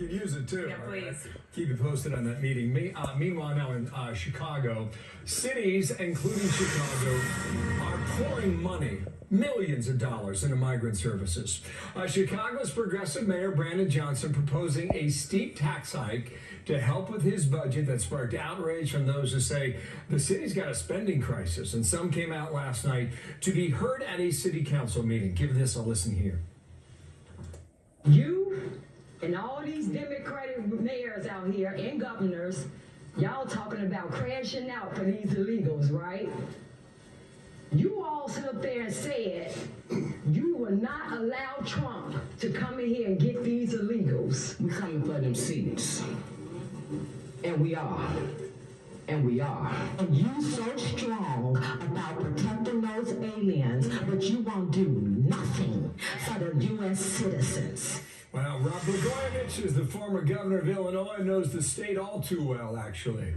could use it too. Yeah, please. Keep you posted on that meeting. Meanwhile, now in Chicago, cities, including Chicago, are pouring money, millions of dollars, into migrant services. Chicago's progressive mayor, Brandon Johnson, proposing a steep tax hike to help with his budget that sparked outrage from those who say the city's got a spending crisis. And some came out last night to be heard at a city council meeting. Give this a listen here. You and all these Democratic mayors out here and governors, y'all talking about crashing out for these illegals, right? You all stood up there and said you will not allow Trump to come in here and get these illegals. We coming for them seats. And we are. And we are. And you so strong about protecting those aliens, but you won't do nothing for the U.S. citizens. Well, Rob Blagojevich is the former governor of Illinois and knows the state all too well, actually.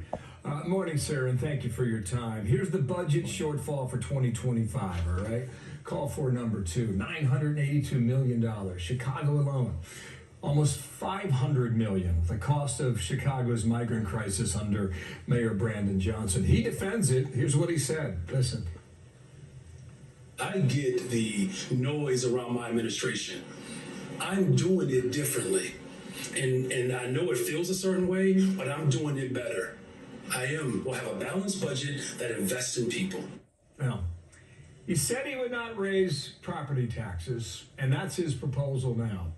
Morning, sir, and thank you for your time. Here's the budget shortfall for 2025, all right? Call for number 2, $982 million. Chicago alone, almost $500 million, the cost of Chicago's migrant crisis under Mayor Brandon Johnson. He defends it. Here's what he said. Listen. I get the noise around my administration. I'm doing it differently. And I know it feels a certain way, but I'm doing it better. We'll have a balanced budget that invests in people. Well, he said he would not raise property taxes, and that's his proposal now.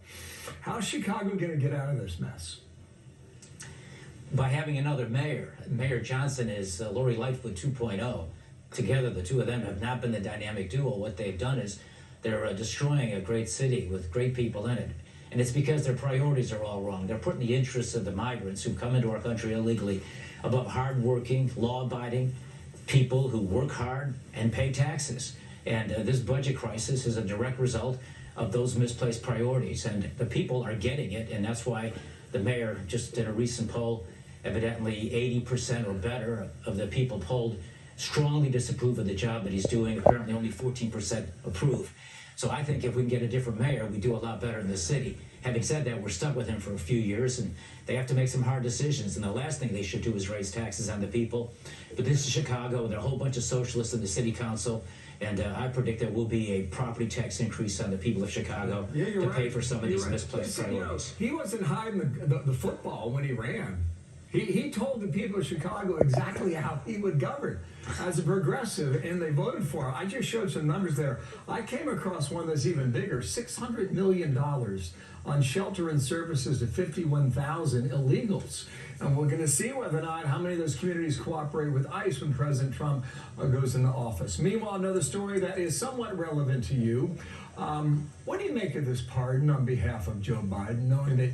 How's Chicago going to get out of this mess? By having another mayor. Mayor Johnson is Lori Lightfoot 2.0. Together, the two of them have not been the dynamic duo. What they've done is they're destroying a great city with great people in it. And it's because their priorities are all wrong. They're putting the interests of the migrants who come into our country illegally above hardworking, law-abiding people who work hard and pay taxes. And this budget crisis is a direct result of those misplaced priorities. And the people are getting it, and that's why the mayor just did a recent poll. Evidently 80% or better of the people polled strongly disapprove of the job that he's doing. Apparently only 14% approve. So I think if we can get a different mayor, we do a lot better in the city. Having said that, we're stuck with him for a few years, and they have to make some hard decisions. And the last thing they should do is raise taxes on the people. But this is Chicago, and there are a whole bunch of socialists in the city council, and I predict there will be a property tax increase on the people of Chicago to pay for some of these misplaced priorities. He wasn't hiding the football when he ran. He told the people of Chicago exactly how he would govern as a progressive, and they voted for him. I just showed some numbers there. I came across one that's even bigger, $600 million on shelter and services to 51,000 illegals. And we're going to see whether or not how many of those communities cooperate with ICE when President Trump goes into office. Meanwhile, another story that is somewhat relevant to you. What do you make of this pardon on behalf of Joe Biden, knowing that,